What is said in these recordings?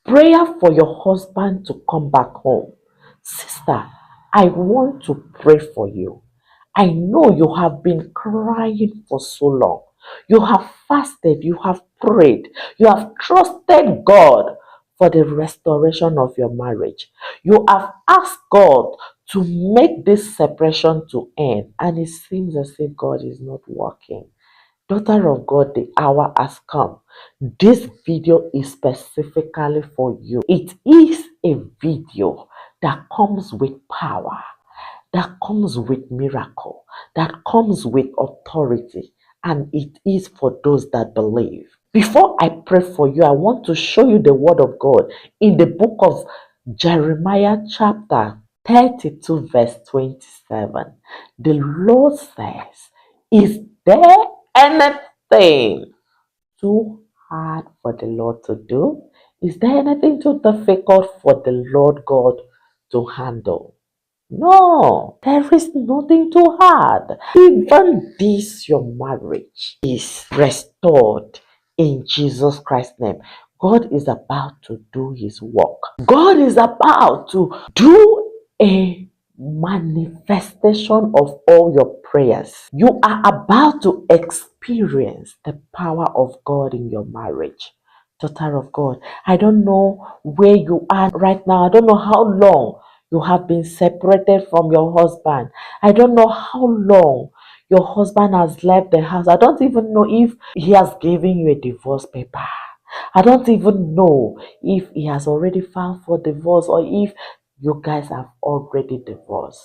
Prayer for your husband to come back home. Sister, I want to pray for you. I know you have been crying for so long. You have fasted, you have prayed, you have trusted God for the restoration of your marriage. You have asked God to make this separation to end, and it seems as if God is not working. Daughter of God, the hour has come. This video is specifically for you. It is a video that comes with power, that comes with miracle, that comes with authority, and it is for those that believe. Before I pray for you, I want to show you the word of God in the book of Jeremiah chapter 32 verse 27. The Lord says, is there anything too hard for the Lord to do? Is there anything too difficult for the Lord God to handle? No, there is nothing too hard. Even this, your marriage is restored in Jesus Christ's name. God is about to do his work. God is about to do a manifestation of all your prayers. You are about to experience the power of God in your marriage. Daughter of God, I don't know where you are right now. I don't know how long you have been separated from your husband. I don't know how long your husband has left the house. I don't even know if he has given you a divorce paper. I don't even know if he has already filed for divorce or if you guys have already divorced.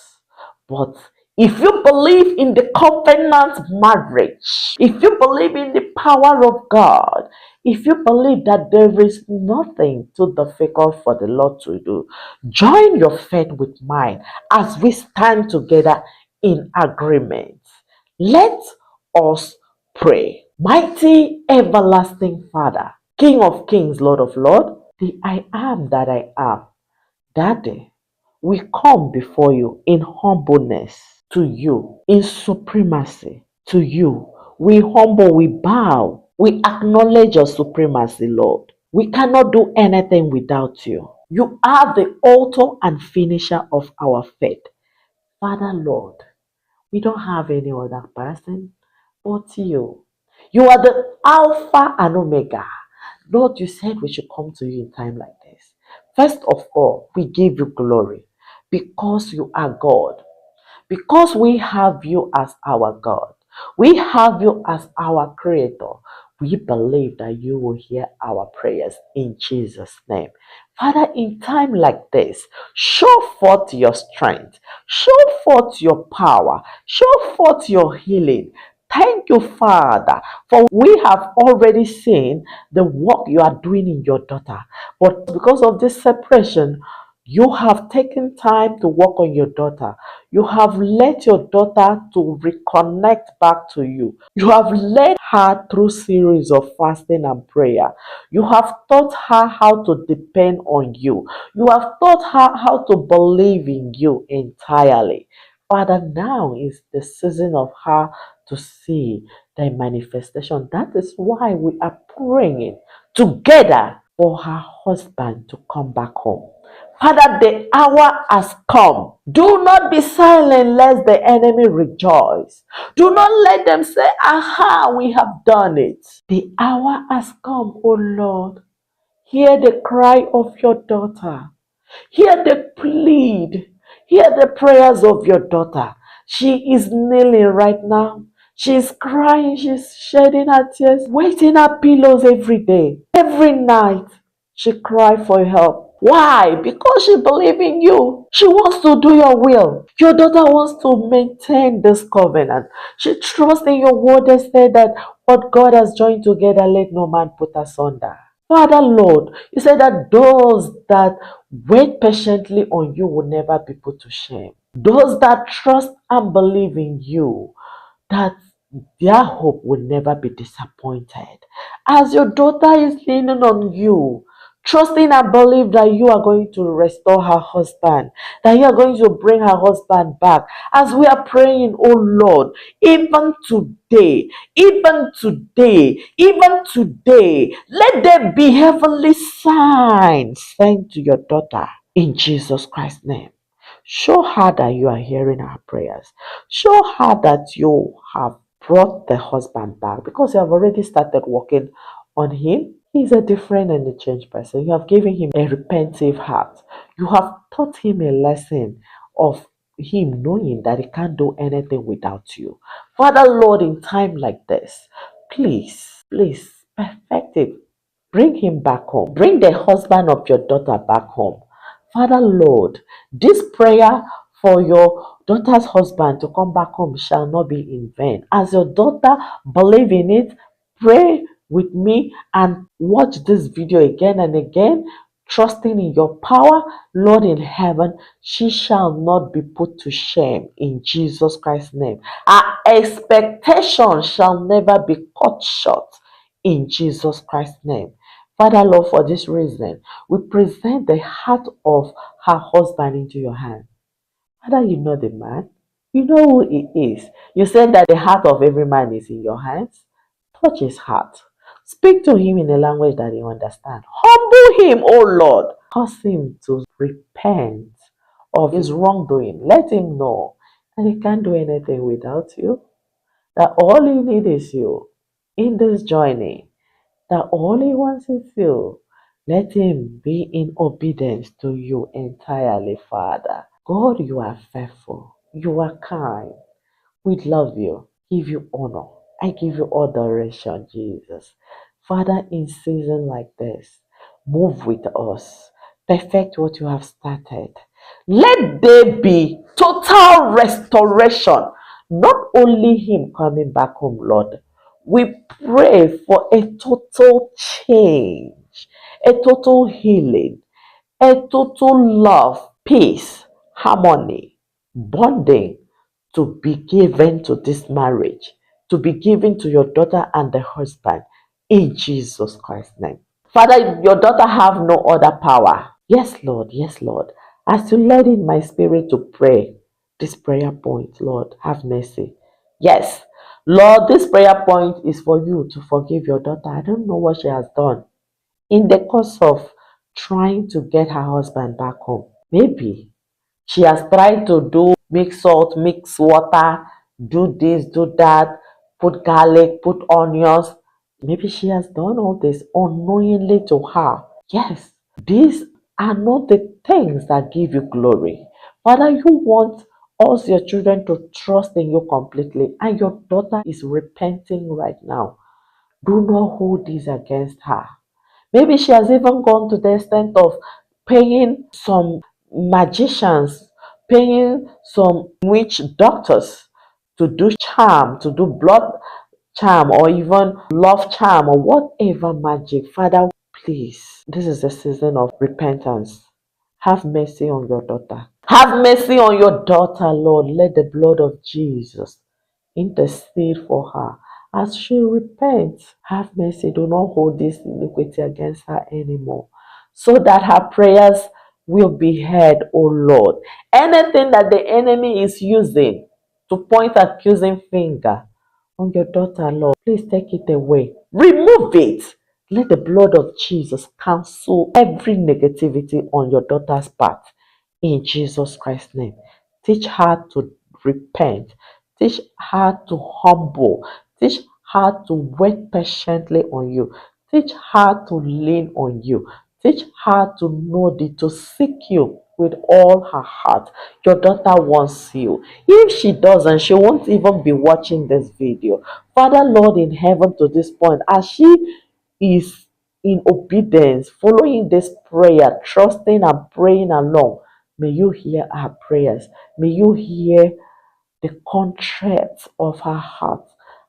But if you believe in the covenant marriage, if you believe in the power of God, if you believe that there is nothing too difficult for the Lord to do, join your faith with mine as we stand together in agreement. Let us pray. Mighty everlasting Father, King of kings, Lord of lords, the I am that I am. Daddy, we come before you in humbleness to you, in supremacy to you. We humble, we bow, we acknowledge your supremacy, Lord. We cannot do anything without you. You are the author and finisher of our faith. Father, Lord, we don't have any other person but you. You are the Alpha and Omega. Lord, you said we should come to you in time like this. First of all, we give you glory because you are God. Because we have you as our God. We have you as our Creator. We believe that you will hear our prayers in Jesus' name. Father, in time like this, show forth your strength, show forth your power, show forth your healing. Thank you, Father, for we have already seen the work you are doing in your daughter. But because of this separation, you have taken time to work on your daughter. You have led your daughter to reconnect back to you. You have led her through series of fasting and prayer. You have taught her how to depend on you. You have taught her how to believe in you entirely. Father, now is the season of her to see the manifestation. That is why we are praying together for her husband to come back home. Father, the hour has come. Do not be silent lest the enemy rejoice. Do not let them say, aha, we have done it. The hour has come, O Lord. Hear the cry of your daughter. Hear the plead. Hear the prayers of your daughter. She is kneeling right now. She's crying. She's shedding her tears, waiting her pillows every day. Every night, she cries for help. Why? Because she believes in you. She wants to do your will. Your daughter wants to maintain this covenant. She trusts in your word and said that what God has joined together, let no man put asunder. Father, Lord, you said that those that wait patiently on you will never be put to shame. Those that trust and believe in you, that their hope will never be disappointed. As your daughter is leaning on you trusting and believe that you are going to restore her husband, that you are going to bring her husband back. As we are praying, oh Lord, even today, even today, let there be heavenly signs sent to your daughter in Jesus Christ's name. Show her that you are hearing her prayers. Show her that you have brought the husband back, because you have already started working on him. He's a different and a changed person. You have given him a repentive heart. You have taught him a lesson of him knowing that he can't do anything without you. Father Lord, in time like this, please perfect it. Bring him back home. Bring the husband of your daughter back home. Father Lord, this prayer for your daughter's husband to come back home shall not be in vain. As your daughter believe in it, pray with me and watch this video again and again, trusting in your power, Lord in heaven. She shall not be put to shame in Jesus Christ's name. Our expectation shall never be cut short in Jesus Christ's name. Father Lord, for this reason, we present the heart of her husband into your hand. Father, you know the man. You know who he is. You said that the heart of every man is in your hands. Touch his heart. Speak to him in a language that he understands. Humble him, O Lord. Cause him to repent of his wrongdoing. Let him know that he can't do anything without you. That all he needs is you in this journey. That all he wants is you. Let him be in obedience to you entirely, Father. God, you are faithful. You are kind. We love you. Give you honor. I give you adoration, Jesus. Father, in season like this, move with us. Perfect what you have started. Let there be total restoration. Not only him coming back home, Lord. We pray for a total change, a total healing, a total love, peace, harmony, bonding to be given to this marriage, to be given to your daughter and the husband in Jesus Christ's name. Father, your daughter have no other power. Yes, Lord. Yes, Lord. As you led in my spirit to pray this prayer point, Lord, have mercy. Yes, Lord, this prayer point is for you to forgive your daughter. I don't know what she has done in the course of trying to get her husband back home. Maybe she has tried to do mix salt, mix water, do this, do that, put garlic, put onions. Maybe she has done all this unknowingly to her. Yes, these are not the things that give you glory. Father, you want us, your children, to trust in you completely, and your daughter is repenting right now. Do not hold this against her. Maybe she has even gone to the extent of paying some magicians, paying some witch doctors to do charm, to do blood charm, or even love charm, or whatever magic. Father, please, this is a season of repentance. Have mercy on your daughter. Have mercy on your daughter, Lord. Let the blood of Jesus intercede for her as she repents. Have mercy. Do not hold this iniquity against her anymore, so that her prayers will be heard, O Lord. Anything that the enemy is using to point accusing finger on your daughter, Lord, please take it away. Remove it. Let the blood of Jesus cancel every negativity on your daughter's path in Jesus Christ's name. Teach her to repent. Teach her to humble. Teach her to wait patiently on you. Teach her to lean on you. Teach her to know thee, to seek you with all her heart. Your daughter wants you. If she doesn't, she won't even be watching this video. Father, Lord in heaven, to this point, as she is in obedience, following this prayer, trusting and praying along, may you hear our prayers. May you hear the contrite of her heart,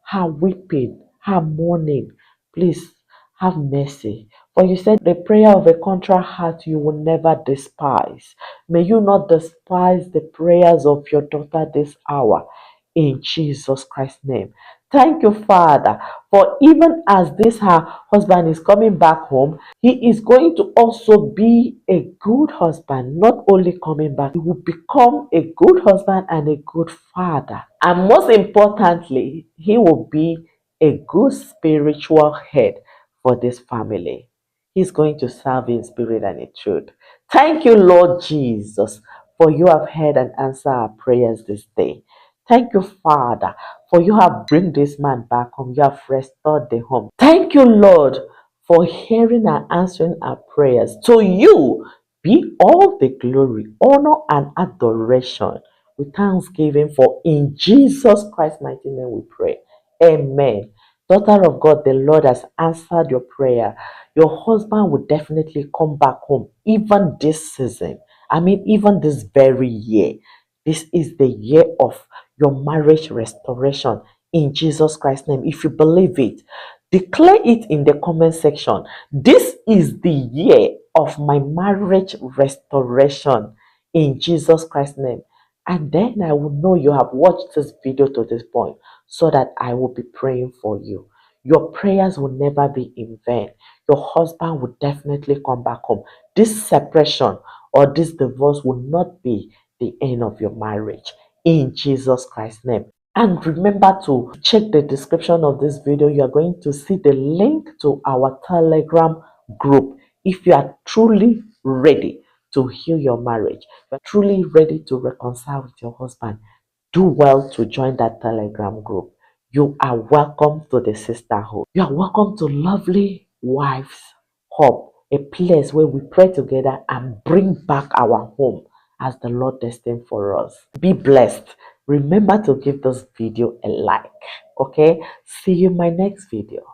her weeping, her mourning. Please have mercy. For you said the prayer of a contrite heart you will never despise. May you not despise the prayers of your daughter this hour. In Jesus Christ's name. Thank you, Father, for even as this her husband is coming back home, he is going to also be a good husband. Not only coming back, he will become a good husband and a good father. And most importantly, he will be a good spiritual head for this family. He's going to serve in spirit and in truth. Thank you, Lord Jesus, for you have heard and answered our prayers this day. Thank you, Father, for you have bring this man back home. You have restored the home. Thank you, Lord, for hearing and answering our prayers. To you be all the glory, honor, and adoration with thanksgiving, for in Jesus Christ's mighty name we pray. Amen. Daughter of God, the Lord has answered your prayer. Your husband will definitely come back home, even this season. I mean, even this very year. This is the year of your marriage restoration in Jesus Christ's name. If you believe it, declare it in the comment section. This is the year of my marriage restoration in Jesus Christ's name. And then I will know you have watched this video to this point, so that I will be praying for you. Your prayers will never be in vain. Your husband will definitely come back home. This separation or this divorce will not be the end of your marriage in Jesus Christ's name. And remember to check the description of this video. You are going to see the link to our Telegram group. If you are truly ready to heal your marriage, you are truly ready to reconcile with your husband, do well to join that Telegram group. You are welcome to the sisterhood. You are welcome to Lovely Wives Hub, a place where we pray together and bring back our home as the Lord destined for us. Be blessed. Remember to give this video a like. Okay? See you in my next video.